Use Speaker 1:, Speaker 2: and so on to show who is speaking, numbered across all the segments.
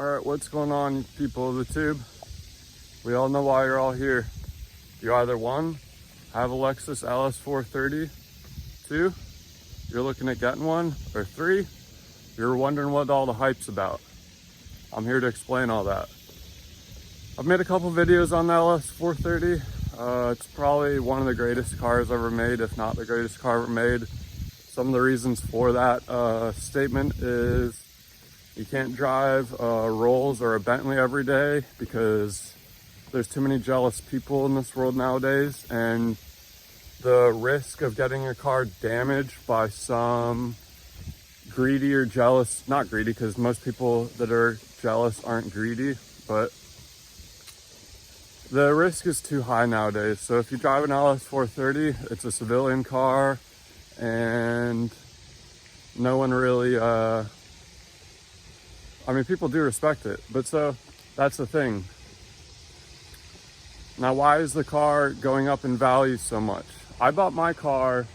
Speaker 1: Alright, what's going on, people of the tube? We all know why you're all here. You either one, have a Lexus LS430, two, you're looking at getting one, or three, you're wondering what all the hype's about. I'm here to explain all that. I've made a couple videos on the LS430. It's probably one of the greatest cars ever made, if not the greatest car ever made. Some of the reasons for that statement is you can't drive a Rolls or a Bentley every day because there's too many jealous people in this world nowadays, and the risk of getting your car damaged by some greedy or jealous, not greedy because most people that are jealous aren't greedy, but the risk is too high nowadays. So if you drive an LS430, it's a civilian car and no one really, people do respect it, but so that's the thing. Now, why is the car going up in value so much? I bought my car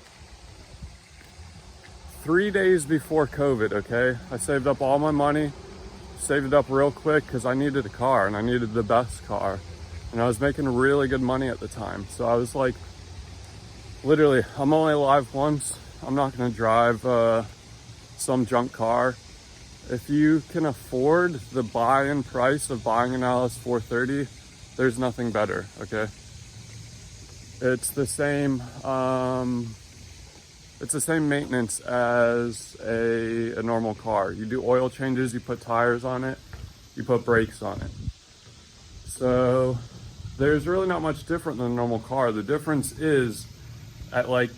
Speaker 1: 3 days before COVID, okay? I saved up all my money, saved it up real quick because I needed a car and I needed the best car. And I was making really good money at the time. So I was like, literally, I'm only alive once. I'm not gonna drive some junk car. If you can afford the buy-in price of buying an LS430, there's nothing better, okay? It's the same maintenance as a normal car. You do oil changes, you put tires on it, you put brakes on it. So there's really not much different than a normal car. The difference is at like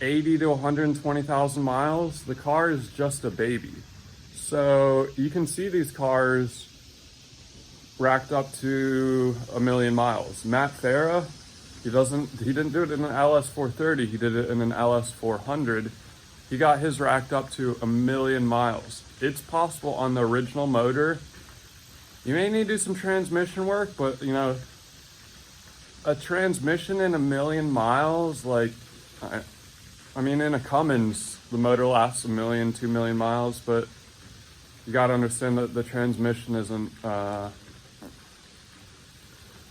Speaker 1: 80 to 120,000 miles, the car is just a baby. So you can see these cars racked up to 1 million miles. Matt Farah, he didn't do it in an LS430, he did it in an LS400. He got his racked up to 1 million miles. It's possible on the original motor. You may need to do some transmission work, but you know, a transmission in 1 million miles, like, I mean, in a Cummins, the motor lasts 1 million, 2 million miles, but you gotta understand that the transmission isn't,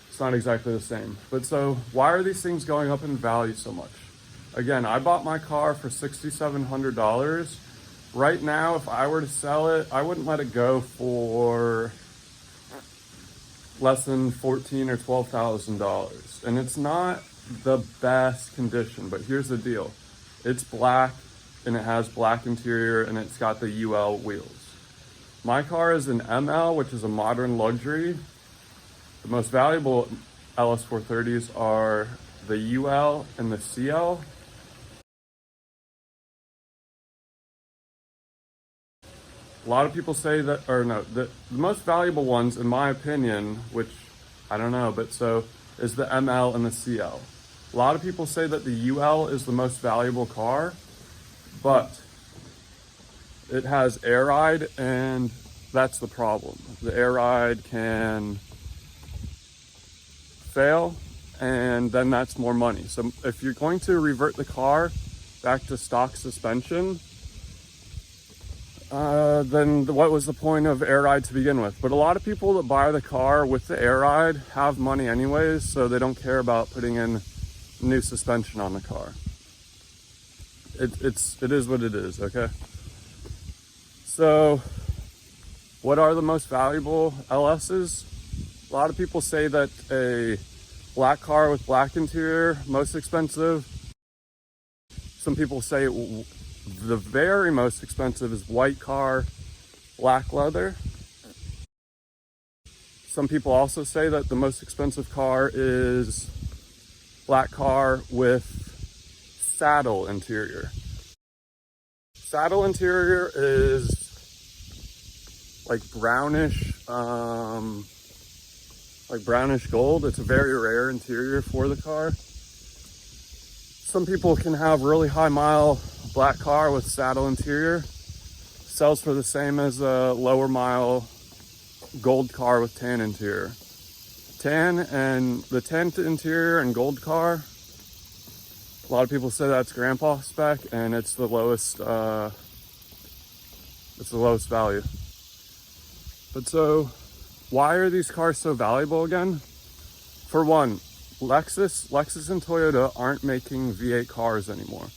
Speaker 1: it's not exactly the same. But so why are these things going up in value so much? Again, I bought my car for $6,700. Right now, if I were to sell it, I wouldn't let it go for less than $14,000 or $12,000. And it's not the best condition, but here's the deal. It's black and it has black interior and it's got the UL wheels. My car is an ML, which is a modern luxury. The most valuable LS430s are the UL and the CL. A lot of people say that, or no, the most valuable ones, in my opinion, which I don't know, but so is the ML and the CL. A lot of people say that the UL is the most valuable car, but it has air ride, and that's the problem. The air ride can fail, and then that's more money. So if you're going to revert the car back to stock suspension, then what was the point of air ride to begin with? But a lot of people that buy the car with the air ride have money anyways, so they don't care about putting in new suspension on the car. It is what it is, okay? So what are the most valuable LSs? A lot of people say that a black car with black interior, most expensive. Some people say the very most expensive is white car, black leather. Some people also say that the most expensive car is black car with saddle interior. Saddle interior is like brownish gold. It's a very rare interior for the car. Some people can have really high mile black car with saddle interior. Sells for the same as a lower mile gold car with tan interior. Tan and the tan interior and gold car, a lot of people say that's grandpa spec, and it's the lowest value. But so, why are these cars so valuable again? For one, Lexus and Toyota aren't making V8 cars anymore.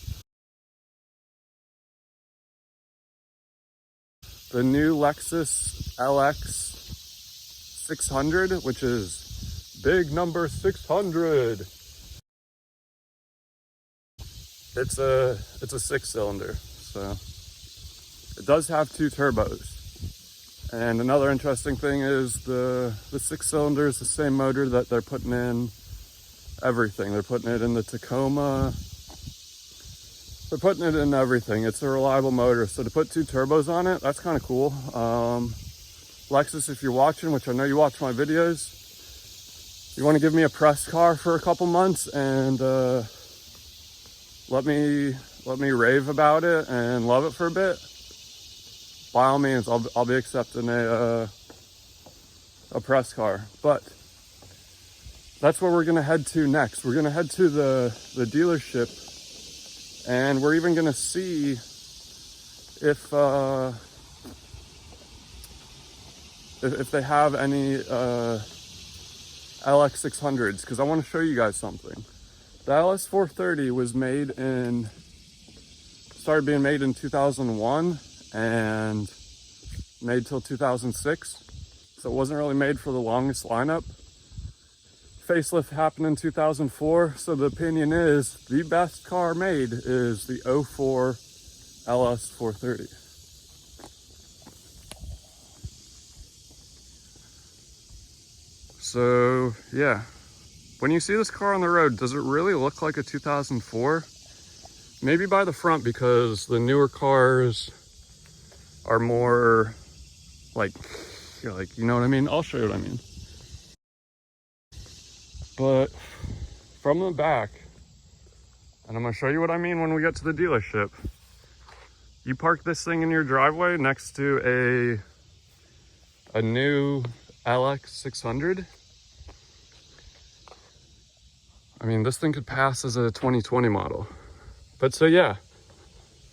Speaker 1: The new Lexus LX600, which is big number 600. It's a 6-cylinder, so it does have 2 turbos. And another interesting thing is the 6-cylinder is the same motor that they're putting in everything. They're putting it in the Tacoma. They're putting it in everything. It's a reliable motor. So to put 2 turbos on it, that's kind of cool. Lexus, if you're watching, which I know you watch my videos, you want to give me a press car for a couple months and let me rave about it and love it for a bit. By all means, I'll be accepting a press car. But that's where we're gonna head to next. We're gonna head to the dealership, and we're even gonna see if they have any LX600s, because I want to show you guys something. The LS430 was started being made in 2001 and made till 2006. So it wasn't really made for the longest lineup. Facelift happened in 2004. So the opinion is the best car made is the 04 LS430. So yeah, when you see this car on the road, does it really look like a 2004? Maybe by the front, because the newer cars are more like, you know what I mean? I'll show you what I mean. But from the back, and I'm gonna show you what I mean when we get to the dealership. You park this thing in your driveway next to a new LX600. I mean, this thing could pass as a 2020 model. But so yeah,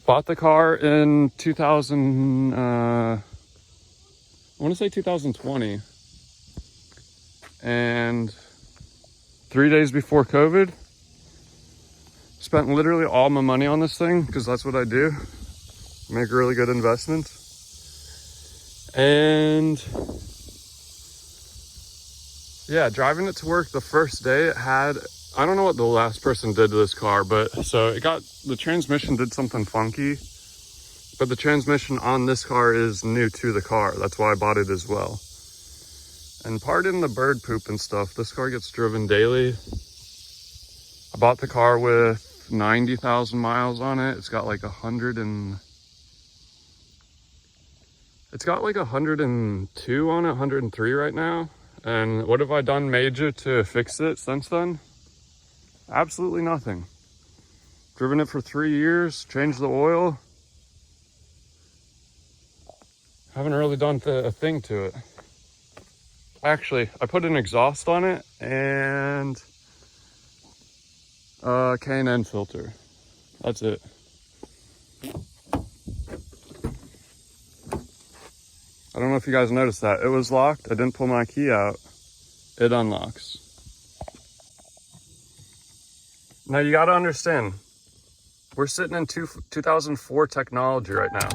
Speaker 1: bought the car in 2000, I want to say 2020. And 3 days before COVID, spent literally all my money on this thing, because that's what I do. Make really good investments. And yeah, driving it to work the first day, it had, I don't know what the last person did to this car, but so the transmission did something funky, but the transmission on this car is new to the car. That's why I bought it as well. And pardon the bird poop and stuff, this car gets driven daily. I bought the car with 90,000 miles on it. It's got like 102 on it, 103 right now. And what have I done major to fix it since then? Absolutely nothing. Driven it for 3 years, changed the oil. Haven't really done a thing to it. Actually, I put an exhaust on it and a K&N filter. That's it. I don't know if you guys noticed that. It was locked. I didn't pull my key out. It unlocks. Now you gotta understand, we're sitting in 2004 technology right now.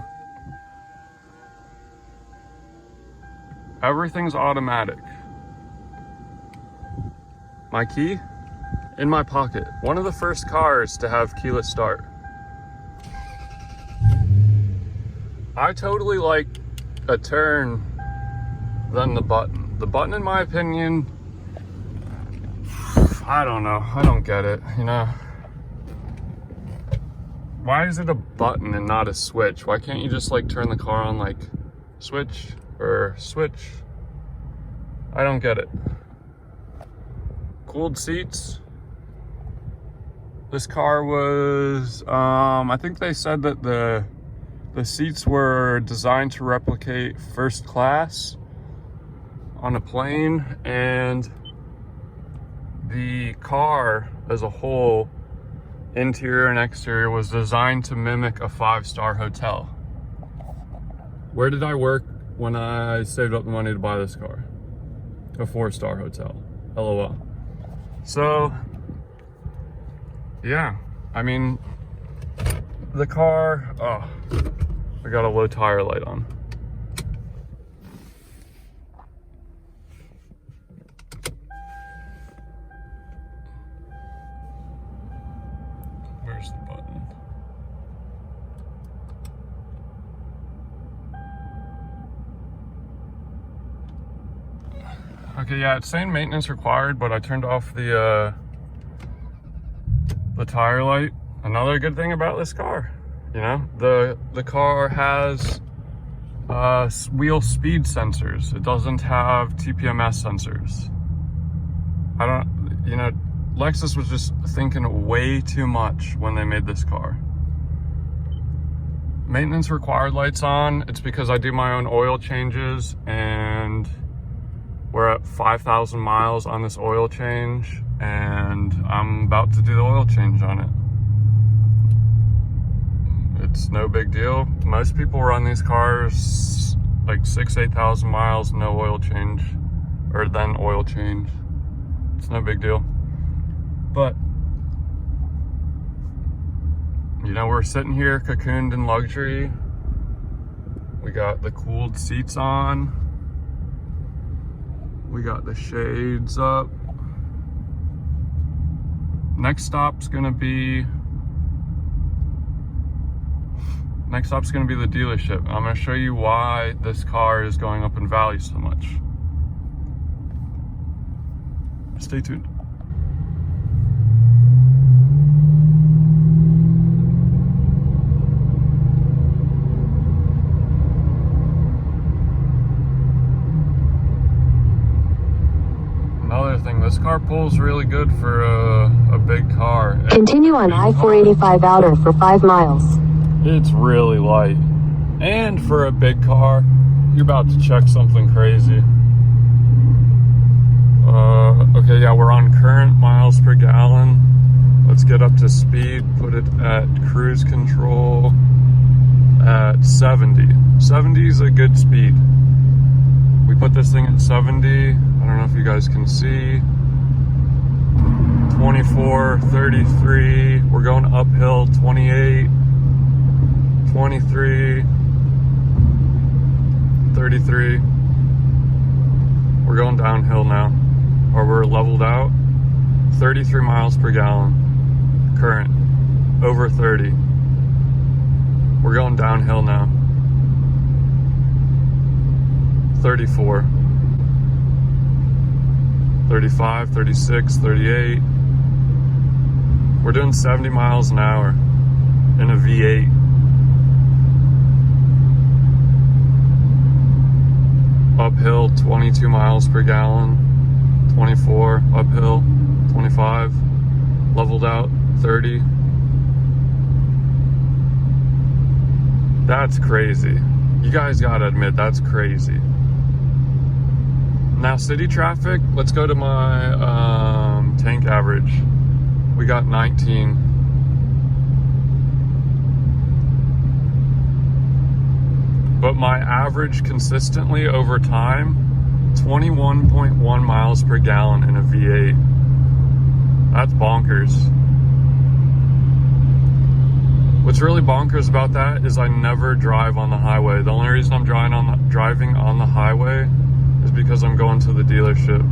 Speaker 1: Everything's automatic. My key in my pocket. One of the first cars to have keyless start. I totally like a turn than the button. The button, in my opinion, I don't know. I don't get it, you know? Why is it a button and not a switch? Why can't you just like turn the car on like switch or switch? I don't get it. Cooled seats. This car was, I think they said that the seats were designed to replicate first class on a plane, and the car as a whole, interior and exterior, was designed to mimic a 5-star hotel. Where did I work when I saved up the money to buy this car. A 4-star hotel, LOL. So, yeah, I mean, the car, oh, I got a low tire light on. Where's the button? Okay, yeah, it's saying maintenance required, but I turned off the tire light. Another good thing about this car, you know, the car has wheel speed sensors. It doesn't have TPMS sensors. You know, Lexus was just thinking way too much when they made this car. Maintenance required lights on. It's because I do my own oil changes, and we're at 5,000 miles on this oil change, and I'm about to do the oil change on it. It's no big deal. Most people run these cars like 8,000 miles, no oil change, or then oil change. It's no big deal. But, you know, we're sitting here cocooned in luxury. We got the cooled seats on. We got the shades up. Next stop's gonna be the dealership. I'm gonna show you why this car is going up in value so much. Stay tuned. Another thing, this car pulls really good for a big car.
Speaker 2: Continue on I-485 outer for 5 miles.
Speaker 1: It's really light. And for a big car, you're about to check something crazy. Okay, yeah, we're on current miles per gallon. Let's get up to speed, put it at cruise control at 70. 70 is a good speed. We put this thing at 70. I don't know if you guys can see. 24, 33. We're going uphill, 28. 23, 33. We're going downhill now, or we're leveled out. 33 miles per gallon, current, over 30. We're going downhill now. 34, 35, 36, 38. We're doing 70 miles an hour in a V8. Uphill, 22 miles per gallon, 24, uphill, 25, leveled out, 30. That's crazy. You guys gotta admit, that's crazy. Now, city traffic, let's go to my tank average. We got 19. But my average consistently over time, 21.1 miles per gallon in a V8. That's bonkers. What's really bonkers about that is I never drive on the highway. The only reason I'm driving on the highway is because I'm going to the dealership.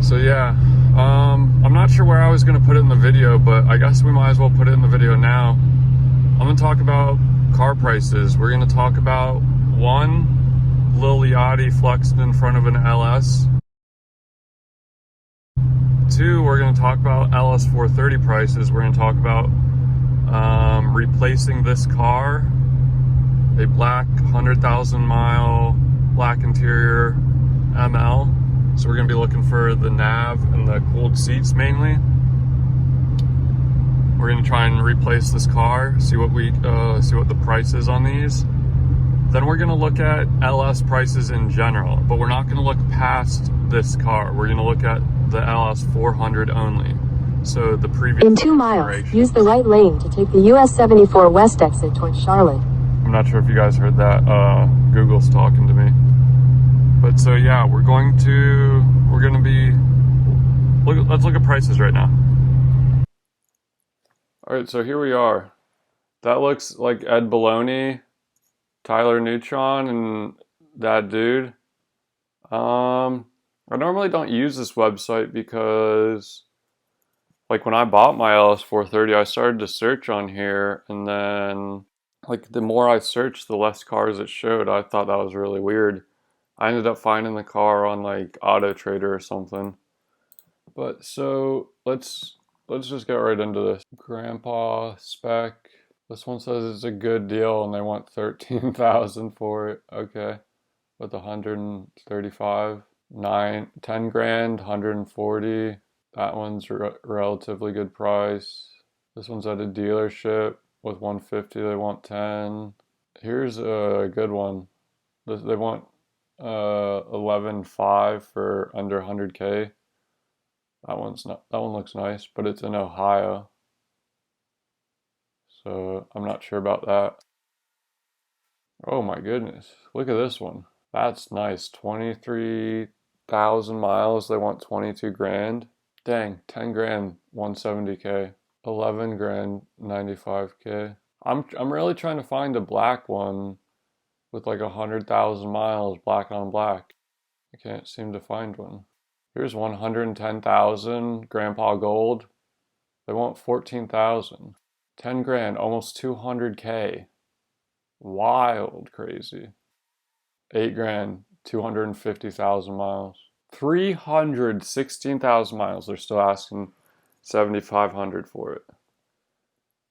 Speaker 1: So yeah, I'm not sure where I was gonna put it in the video, but I guess we might as well put it in the video now. I'm gonna talk about car prices. We're gonna talk about one, Lil Yachty flexed in front of an LS. Two, we're gonna talk about LS430 prices. We're gonna talk about replacing this car, a black 100,000 mile black interior ML. So we're gonna be looking for the nav and the cooled seats mainly. We're gonna try and replace this car, see what the price is on these. Then we're gonna look at LS prices in general, but we're not gonna look past this car. We're gonna look at the LS400 only. So the previous
Speaker 2: In 2 miles,
Speaker 1: generation-
Speaker 2: use the right lane to take the US 74 West exit towards Charlotte.
Speaker 1: I'm not sure if you guys heard that. Google's talking to me. But so yeah, we're gonna be, let's look at prices right now. All right, so here we are. That looks like Ed Baloney, Tyler Neutron, and that dude. I normally don't use this website because, like, when I bought my LS430, I started to search on here, and then, like, the more I searched, the less cars it showed. I thought that was really weird. I ended up finding the car on, like, Auto Trader or something. But so let's just get right into this. Grandpa spec. This one says it's a good deal, and they want 13,000 for it. Okay, with 135. 10 grand, 140. That one's relatively good price. This one's at a dealership with 150. They want 10. Here's a good one. They want 11.5 for under 100K. That one looks nice, but it's in Ohio. So I'm not sure about that. Oh my goodness. Look at this one. That's nice. 23,000 miles. They want 22 grand. Dang, 10 grand, 170K. 11 grand, 95K. I'm really trying to find a black one with like 100,000 miles, black on black. I can't seem to find one. Here's 110,000, Grandpa Gold. They want 14,000. 10 grand, almost 200K. Wild crazy. 8 grand, 250,000 miles. 316,000 miles. They're still asking 7,500 for it.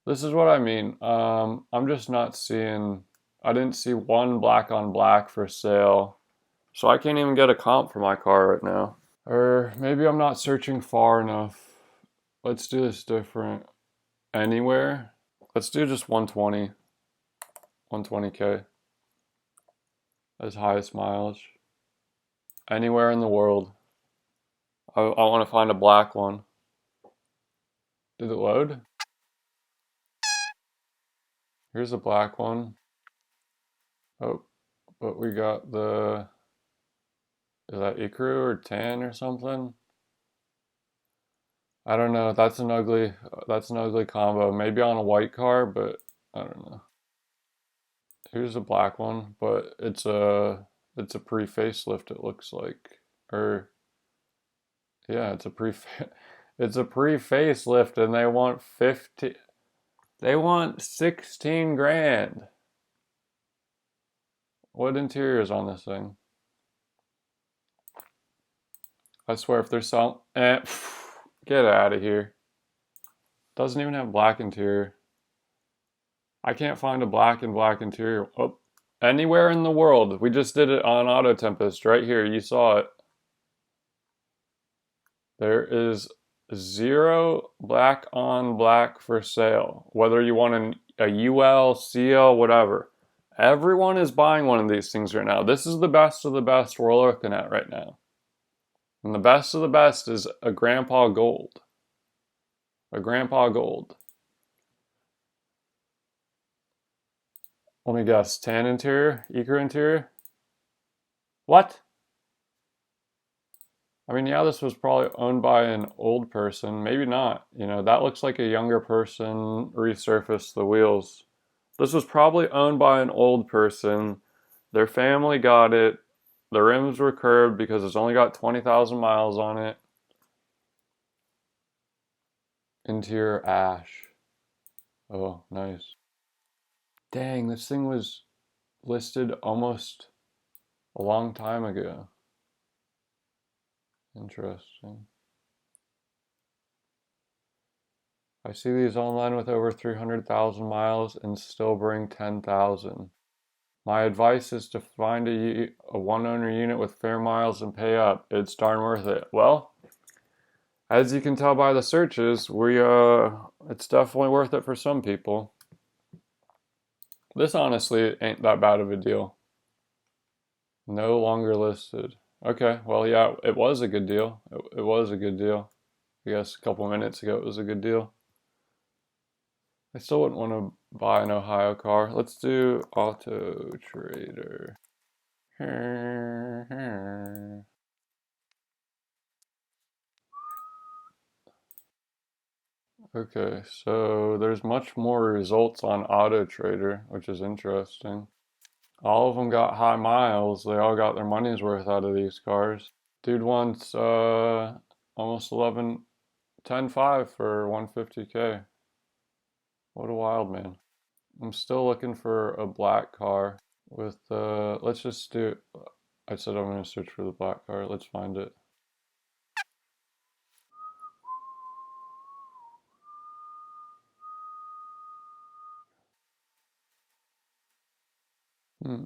Speaker 1: This is what I mean. I'm just not seeing, I didn't see one black on black for sale. So I can't even get a comp for my car right now. Or maybe I'm not searching far enough. Let's do this different. Anywhere. Let's do just 120. 120K. As highest mileage. Anywhere in the world. I want to find a black one. Did it load? Here's a black one. Oh, but we got the, is that Icru or tan or something? I don't know. That's an ugly combo. Maybe on a white car, but I don't know. Here's a black one, but it's a pre-facelift, it looks like. Or yeah, it's a pre-facelift, and they want 16 grand. What interior is on this thing? I swear if there's some, get out of here. Doesn't even have black interior. I can't find a black interior. Oh, anywhere in the world. We just did it on Auto Tempest right here. You saw it. There is 0 black on black for sale. Whether you want a UL, CL, whatever. Everyone is buying one of these things right now. This is the best of the best we're looking at right now. And the best of the best is a Grandpa Gold. A Grandpa Gold. Let me guess. Tan interior? Ecru interior? What? I mean, yeah, this was probably owned by an old person. Maybe not. You know, that looks like a younger person resurfaced the wheels. This was probably owned by an old person. Their family got it. The rims were curved because it's only got 20,000 miles on it. Interior ash. Oh, nice. Dang, this thing was listed almost a long time ago. Interesting. I see these online with over 300,000 miles and still bring 10,000. My advice is to find a one-owner unit with fair miles and pay up. It's darn worth it. Well, as you can tell by the searches, it's definitely worth it for some people. This honestly ain't that bad of a deal. No longer listed. Okay, well, yeah, it was a good deal. It was a good deal. I guess a couple minutes ago it was a good deal. I still wouldn't want to buy an Ohio car. Let's do Auto Trader. Okay, so there's much more results on Auto Trader, which is interesting. All of them got high miles. They all got their money's worth out of these cars. Dude wants almost 11, 10.5 for 150K. What a wild man. I'm still looking for a black car with let's just do, I said I'm going to search for the black car. Let's find it. Hmm.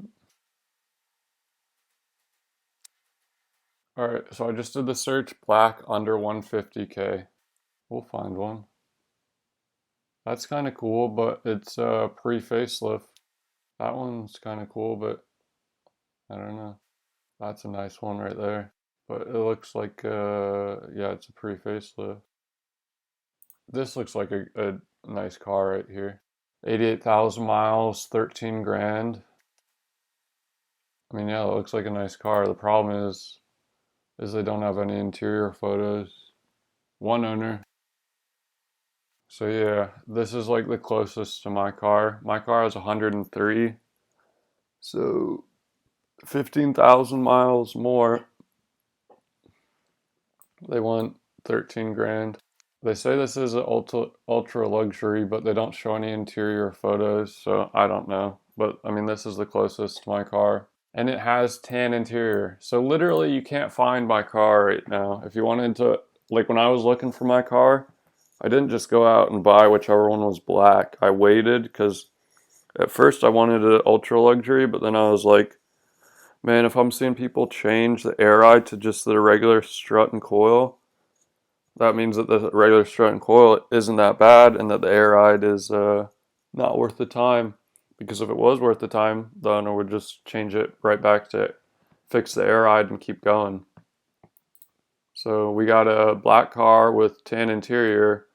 Speaker 1: All right, so I just did the search, black under 150K. We'll find one. That's kind of cool, but it's pre-facelift. That one's kind of cool, but I don't know. That's a nice one right there. But it looks like, yeah, it's a pre-facelift. This looks like a nice car right here. 88,000 miles, 13 grand. I mean, yeah, it looks like a nice car. The problem is they don't have any interior photos. One owner. So yeah, this is like the closest to my car. My car has 103. So 15,000 miles more. They want 13 grand. They say this is an ultra luxury, but they don't show any interior photos, so I don't know. But I mean, this is the closest to my car. And it has tan interior. So literally you can't find my car right now. If you wanted to, like when I was looking for my car, I didn't just go out and buy whichever one was black. I waited because at first I wanted an ultra luxury, but then I was like, man, if I'm seeing people change the air ride to just the regular strut and coil, that means that the regular strut and coil isn't that bad and that the air ride is not worth the time. Because if it was worth the time, the owner would just change it right back to fix the air ride and keep going. So we got a black car with tan interior,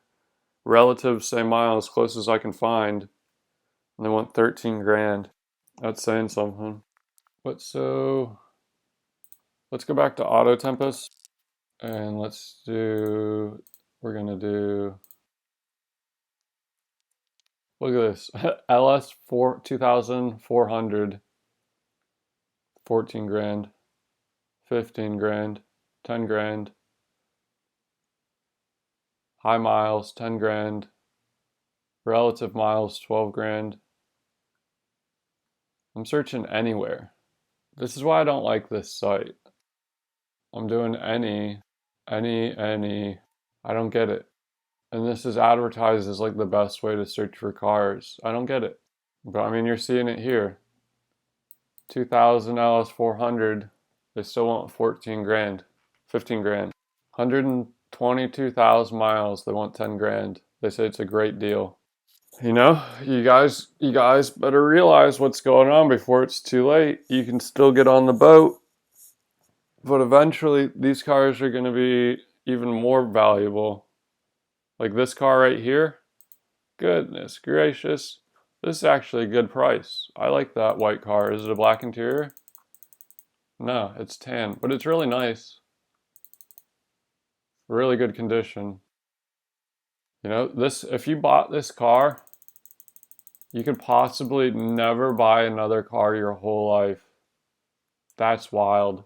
Speaker 1: relative same miles, close as I can find, and they want 13 grand. That's saying something. But so let's go back to Auto Tempest and we're gonna do, look at this, LS4 2400, 14 grand, 15 grand, 10 grand, high miles, 10 grand, relative miles, 12 grand. I'm searching anywhere. This is why I don't like this site. I'm doing any. I don't get it. And this is advertised as like the best way to search for cars. I don't get it. But I mean, you're seeing it here. 2000 LS400, they still want 14 grand, 15 grand. 122,000 miles, they want 10 grand. They say it's a great deal. You know, you guys better realize what's going on before it's too late. You can still get on the boat, but eventually these cars are going to be even more valuable. Like this car right here, goodness gracious. This is actually a good price. I like that white car. Is it a black interior? No, it's tan, but it's really nice. Really good condition. You know, this, if you bought this car, you could possibly never buy another car your whole life. That's wild.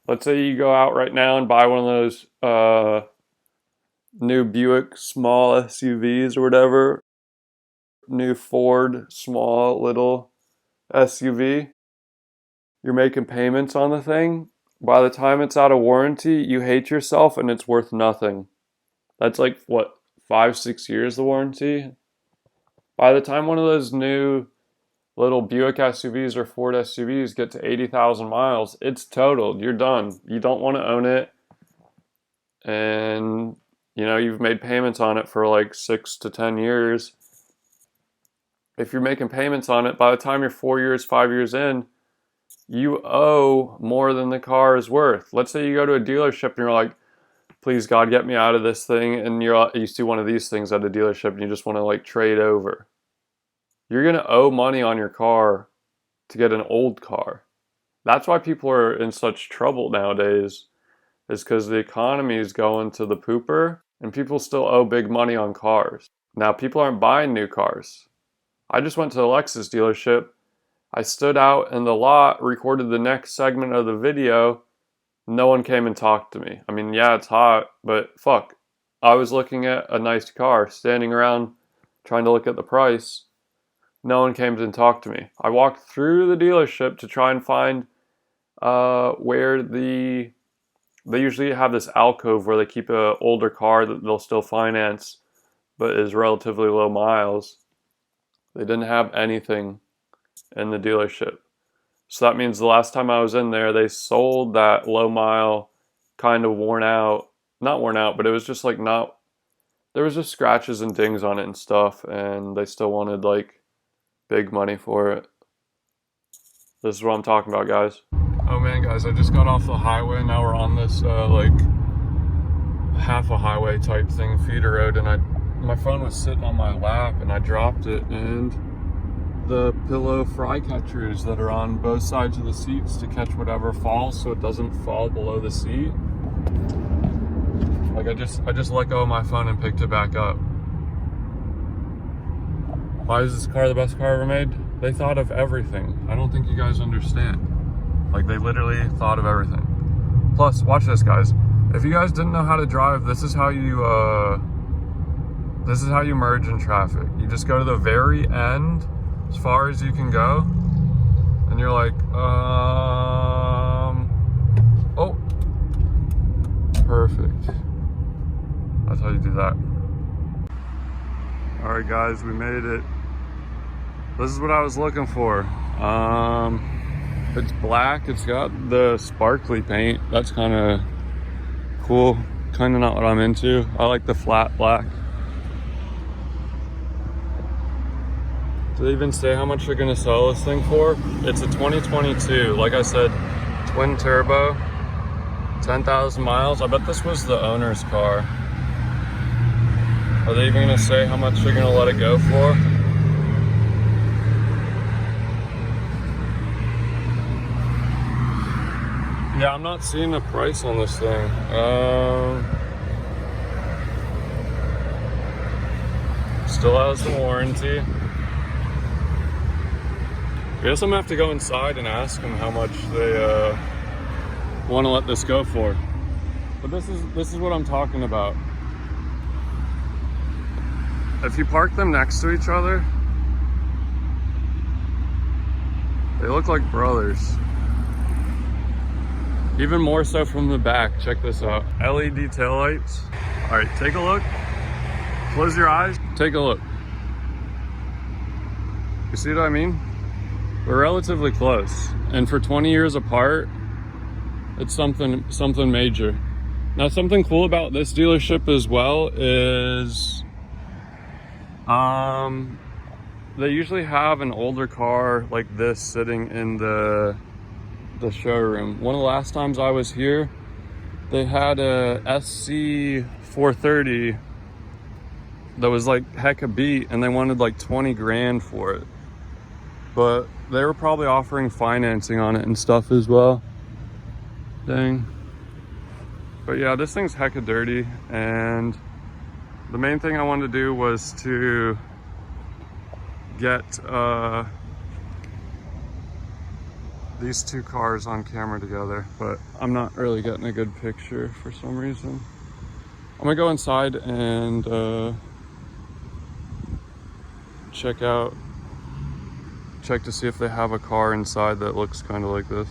Speaker 1: Let's say you go out right now and buy one of those new Buick small SUVs or whatever. New Ford small little SUV. You're making payments on the thing. By the time it's out of warranty, you hate yourself and it's worth nothing. That's like, what, 5-6 years the warranty? By the time one of those new little Buick SUVs or Ford SUVs get to 80,000 miles, it's totaled. You're done. You don't want to own it. And, you know, you've made payments on it for like 6 to 10 years. If you're making payments on it, by the time you're 4 years, 5 years in, you owe more than the car is worth. Let's say you go to a dealership and you're like, please God, get me out of this thing, and you see one of these things at a dealership and you just want to like trade over. You're going to owe money on your car to get an old car. That's why people are in such trouble nowadays, is because the economy is going to the pooper and people still owe big money on cars. Now, people aren't buying new cars. I just went to the Lexus dealership. I stood out in the lot, recorded the next segment of the video. No one came and talked to me. I mean, yeah, it's hot, but fuck. I was looking at a nice car, standing around trying to look at the price. No one came and talked to me. I walked through the dealership to try and find where they usually have this alcove where they keep an older car that they'll still finance, but is relatively low miles. They didn't have anything in the dealership. So that means the last time I was in there, they sold that low mile, kind of worn out, not worn out, but it was just like not, there was just scratches and dings on it and stuff, and they still wanted like big money for it. This is what I'm talking about, guys. Oh man, guys, I just got off the highway. Now we're on this like half a highway type thing, feeder road, and my phone was sitting on my lap and I dropped it, and the pillow fry catchers that are on both sides of the seats to catch whatever falls so it doesn't fall below the seat. Like I just let go of my phone and picked it back up. Why is this car the best car ever made? They thought of everything. I don't think you guys understand. Like they literally thought of everything. Plus, watch this, guys. If you guys didn't know how to drive, this is how you merge in traffic. You just go to the very end, as far as you can go, and you're like, oh, perfect. That's how you do that. All right, guys, we made it. This is what I was looking for. It's black. It's got the sparkly paint. That's kind of cool. Kind of not what I'm into. I like the flat black. Do they even say how much they're gonna sell this thing for? It's a 2022. Like I said, twin turbo, 10,000 miles. I bet this was the owner's car. Are they even gonna say how much they're gonna let it go for? Yeah, I'm not seeing a price on this thing. Still has the warranty. I guess I'm gonna have to go inside and ask them how much they want to let this go for. But this is what I'm talking about. If you park them next to each other, they look like brothers. Even more so from the back. Check this out. LED taillights. All right, take a look. Close your eyes. Take a look. You see what I mean? We're relatively close. And for 20 years apart, it's something major. Now, something cool about this dealership as well is they usually have an older car like this sitting in the showroom. One of the last times I was here, they had a LS430 that was like heck a beat, and they wanted like 20 grand for it. But they were probably offering financing on it and stuff as well. Dang. But yeah, this thing's hecka dirty, and the main thing I wanted to do was to get these two cars on camera together, but I'm not really getting a good picture for some reason. I'm gonna go inside and check to see if they have a car inside that looks kind of like this.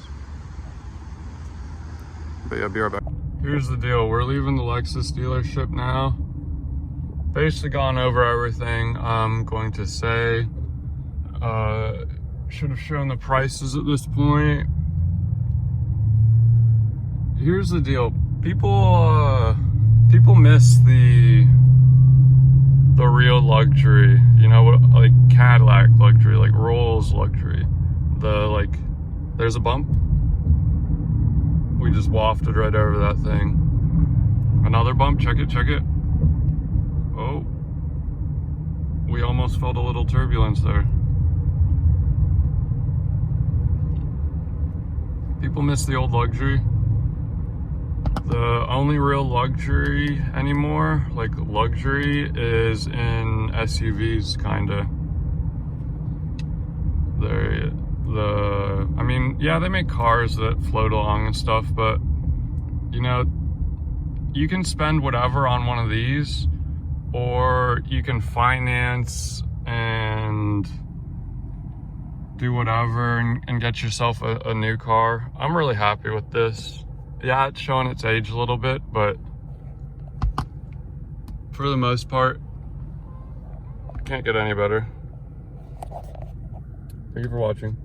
Speaker 1: But yeah, be right back. Here's the deal. We're leaving the Lexus dealership now. Basically gone over everything I'm going to say. Should have shown the prices at this point. Here's the deal. People miss the real luxury, you know, what, like Cadillac luxury, like Rolls luxury. There's a bump. We just wafted right over that thing. I another bump. Check it, check it. Oh, we almost felt a little turbulence there. People miss the old luxury. The only real luxury anymore, like luxury, is in SUVs, kinda. I mean, yeah, they make cars that float along and stuff, but you know, you can spend whatever on one of these, or you can finance and do whatever and get yourself a new car. I'm really happy with this. Yeah, it's showing its age a little bit, but for the most part, can't get any better. Thank you for watching.